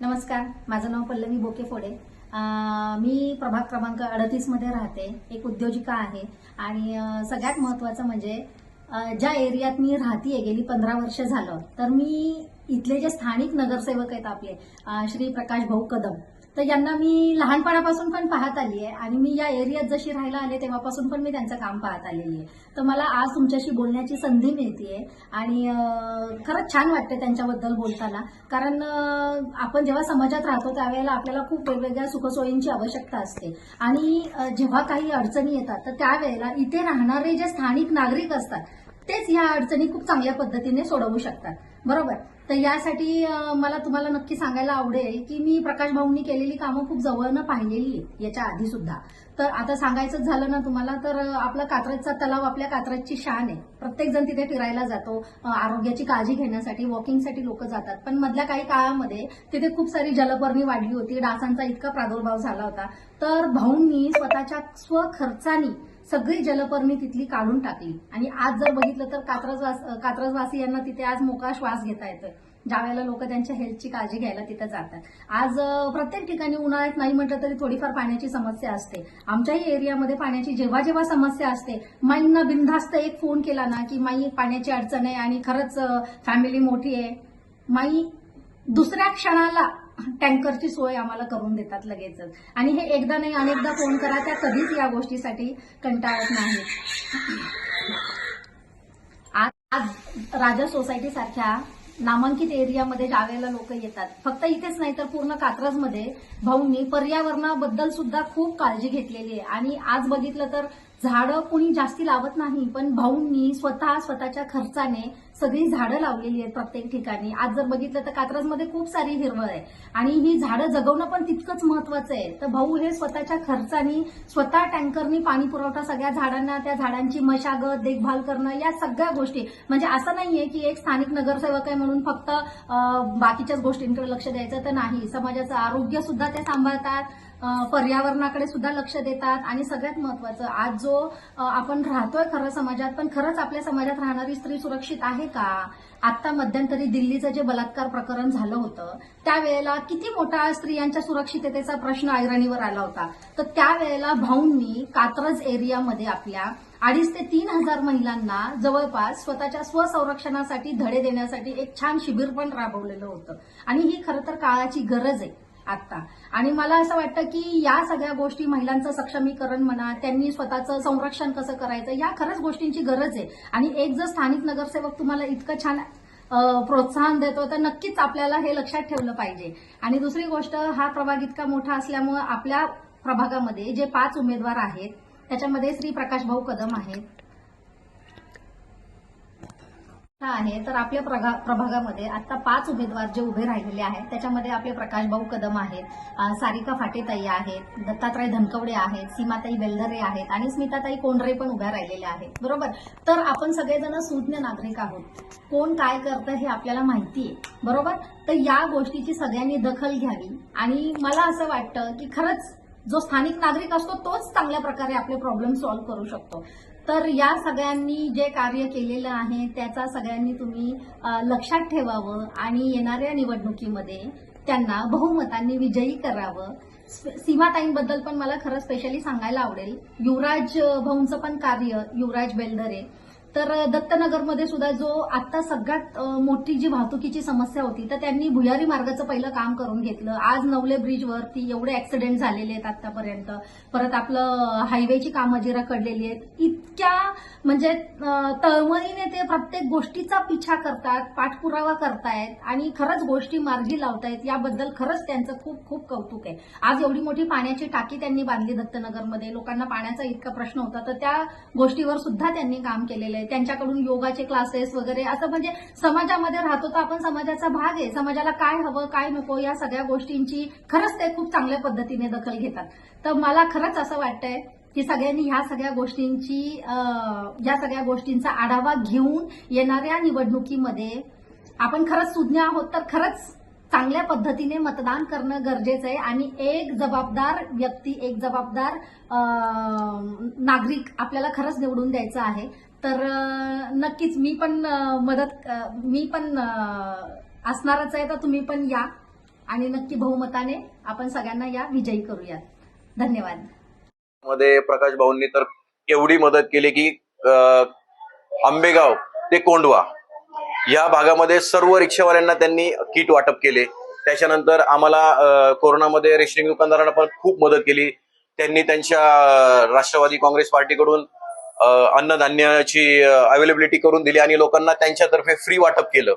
नमस्कार, माझं नाव पल्लवी बोकेफोडे. मी प्रभाग क्रमांक 38 मध्ये राहते. एक उद्योजिका आहे आणि सगळ्यात महत्त्वाचं म्हणजे ज्या एरियात मी राहतीये गेली 15 वर्ष झालं, तर मी इथले जे स्थानिक नगरसेवक आहेत आपले श्री प्रकाश भाऊ कदम, तर यांना मी लहानपणापासून पण पाहत आली आहे आणि मी या एरियात जशी राहायला आले तेव्हापासून पण मी त्यांचं काम पाहत आलेली आहे. तर मला आज तुमच्याशी बोलण्याची संधी मिळतेय आणि खरंच छान वाटते त्यांच्याबद्दल बोलताना. कारण आपण जेव्हा समाजात राहतो त्यावेळेला आपल्याला खूप वेगवेगळ्या सुखसोयींची आवश्यकता असते आणि जेव्हा काही अडचणी येतात तर त्यावेळेला इथे राहणारे जे स्थानिक नागरिक असतात तेच या अडचणी खूप चांगल्या पद्धतीने सोडवू शकतात, बरोबर. तर यासाठी मला तुम्हाला नक्की सांगायला आवडेल की मी प्रकाश भाऊंनी केलेली कामं खूप जवळनं पाहिलेली आहे याच्या आधी सुद्धा. तर आता सांगायचं झालं ना तुम्हाला, तर आपला कात्रजचा तलाव आपल्या कात्रजची शान आहे. प्रत्येक जण तिथे फिरायला जातो, आरोग्याची काळजी घेण्यासाठी, वॉकिंगसाठी लोक जातात. पण मधल्या काही काळामध्ये तिथे खूप सारी जलपर्णी वाढली होती, डासांचा इतका प्रादुर्भाव झाला होता. तर भाऊंनी स्वतःच्या स्वखर्चानी सगळी जलपर्णी तिथली काढून टाकली आणि आज जर बघितलं तर कात्रजवासियांना तिथे आज मोकळा श्वास घेता येतोय, ज्या वेळेला लोक त्यांच्या हेल्थची काळजी घ्यायला तिथे जातात. आज प्रत्येक ठिकाणी उन्हाळ्यात नाही म्हटलं तरी थोडीफार पाण्याची समस्या असते. आमच्याही एरियामध्ये पाण्याची जेव्हा जेव्हा समस्या असते, माईंना बिनधास्त एक फोन केला ना की माई पाण्याची अडचण आहे आणि खरंच फॅमिली मोठी आहे, माई दुसऱ्या क्षणाला टँकरची सोय आम्हाला करून देतात लगेचच. आणि हे एकदा नाही अनेकदा फोन करा, त्या कधीच या गोष्टीसाठी कंटाळत नाहीत. आज राजा सोसायटी सारख्या नामांकित एरियामध्ये ज्या वेळेला लोक येतात, फक्त इथेच नाही तर पूर्ण कात्रजमध्ये भाऊंनी पर्यावरणाबद्दल सुद्धा खूप काळजी घेतलेली आहे. आणि आज बघितलं तर झाडं कुणी जास्ती लावत नाही, पण भाऊंनी स्वतःच्या खर्चाने सगळी झाडं लावलेली आहेत प्रत्येक ठिकाणी. आज जर बघितलं तर कात्रजमध्ये खूप सारी हिरवळ आहे आणि ही झाडं जगवणं पण तितकंच महत्वाचं आहे. तर भाऊ हे स्वतःच्या खर्चानी, स्वतः टँकरनी पाणी पुरवठा सगळ्या झाडांना, त्या झाडांची मशागत, देखभाल करणं, या सगळ्या गोष्टी. म्हणजे असं नाहीये की एक स्थानिक नगरसेवक आहे म्हणून फक्त बाकीच्याच गोष्टींकडे लक्ष द्यायचं, तर नाही. समाजाचं आरोग्य सुद्धा ते सांभाळतात, पर्यावरणाकडे सुद्धा लक्ष देतात आणि सगळ्यात महत्वाचं, आज जो आपण राहतोय खरं समाजात, पण खरंच आपल्या समाजात राहणारी स्त्री सुरक्षित आहे का? आता मध्यंतरी दिल्लीचं जे बलात्कार प्रकरण झालं होतं त्यावेळेला किती मोठा स्त्रियांच्या सुरक्षिततेचा प्रश्न ऐरणीवर आला होता. तर त्यावेळेला भाऊंनी कात्रज एरियामध्ये आपल्या 2,500 ते 3,000 महिलांना जवळपास स्वतःच्या स्वसंरक्षणासाठी धडे देण्यासाठी एक छान शिबिर पण राबवलेलं होतं. आणि ही खरं तर काळाची गरज आहे आता. आणि मला असं वाटतं की या सगळ्या गोष्टी, महिलांचं सक्षमीकरण म्हणा, त्यांनी स्वतःचं संरक्षण कसं करायचं, या खरंच गोष्टींची गरज आहे. आणि एक जर स्थानिक नगरसेवक तुम्हाला इतकं छान प्रोत्साहन देतो तर नक्कीच आपल्याला हे लक्षात ठेवलं पाहिजे. आणि दुसरी गोष्ट, हा प्रभाग इतका मोठा असल्यामुळे आपल्या प्रभागामध्ये जे 5 उमेदवार आहेत त्याच्यामध्ये श्री प्रकाश भाऊ कदम आहेत आहे. तर आपल्या प्रभागामध्ये आता 5 उमेदवार जे उभे राहिलेले आहेत त्याच्यामध्ये आपले प्रकाश भाऊ कदम आहेत, सारिका फाटेताई आहेत, दत्तात्रय धनकवडे आहेत, सीमाताई बेलदरे आहेत आणि स्मिताताई कोंडरे पण उभ्या राहिलेल्या आहेत, बरोबर. तर आपण सगळेजण सुज्ञ नागरिक आहोत, कोण काय करतं हे आपल्याला माहिती आहे, बरोबर. तर या गोष्टीची सगळ्यांनी दखल घ्यावी. आणि मला असं वाटतं की खरंच जो स्थानिक नागरिक असतो तोच चांगल्या प्रकारे आपले प्रॉब्लेम सॉल्व्ह करू शकतो. तर या सगळ्यांनी जे कार्य केलेलं आहे त्याचा सगळ्यांनी तुम्ही लक्षात ठेवावं आणि येणाऱ्या निवडणुकीमध्ये त्यांना बहुमतांनी विजयी करावं. सीमाताईंबद्दल पण मला खरं स्पेशली सांगायला आवडेल. युवराज भाऊंचं पण कार्य, युवराज बेलदरे, तर दत्तनगरमध्ये सुद्धा जो आता सगळ्यात मोठी जी वाहतुकीची समस्या होती तर त्यांनी भुयारी मार्गाचं पहिलं काम करून घेतलं. आज नवले ब्रिजवरती एवढे ऍक्सिडेंट झालेले आहेत आतापर्यंत. परत आपलं हायवेची कामं जी रखडलेली आहेत, इतक्या म्हणजे तळमळीने ते प्रत्येक गोष्टीचा पिछा करतात, पाठपुरावा करतायत आणि खरंच गोष्टी मार्गी लावतायत. याबद्दल खरंच त्यांचं खूप खूप कौतुक आहे. आज एवढी मोठी पाण्याची टाकी त्यांनी बांधली दत्तनगरमध्ये, लोकांना पाण्याचा इतका प्रश्न होता तर त्या गोष्टीवर सुद्धा त्यांनी काम केलेलं आहे. त्यांच्याकडून योगाचे क्लासेस वगैरे, असं म्हणजे समाजामध्ये राहतो तर आपण समाजाचा भाग आहे, समाजाला काय हवं काय नको या सगळ्या गोष्टींची खरंच ते खूप चांगल्या पद्धतीने दखल घेतात. तर मला खरंच असं वाटतंय की सगळ्यांनी ह्या सगळ्या गोष्टींचा आढावा घेऊन येणाऱ्या निवडणुकीमध्ये आपण खरंच सुज्ञ आहोत तर खरंच चांगल्या पद्धतीने मतदान करणं गरजेचं आहे. आणि एक जबाबदार व्यक्ती, एक जबाबदार नागरिक आपल्याला खरंच निवडून द्यायचा आहे. तर नक्कीच मी पण असणारच आहे, तर तुम्ही पण या. आणि नक्की बहुमताने आपण सगळ्यांना या विजयी करूयात. धन्यवाद. मध्ये प्रकाश भाऊंनी तर एवढी मदत केली की आंबेगाव ते कोंढवा या भागामध्ये सर्व रिक्षावाल्यांना त्यांनी किट वाटप केले. त्याच्यानंतर आम्हाला कोरोनामध्ये रेशनिंग दुकानदारांना पण खूप मदत केली. त्यांनी त्यांच्या राष्ट्रवादी काँग्रेस पार्टीकडून अन्नधान्याची अवेलेबिलिटी करून दिली आणि लोकांना त्यांच्यातर्फे फ्री वाटप केलं.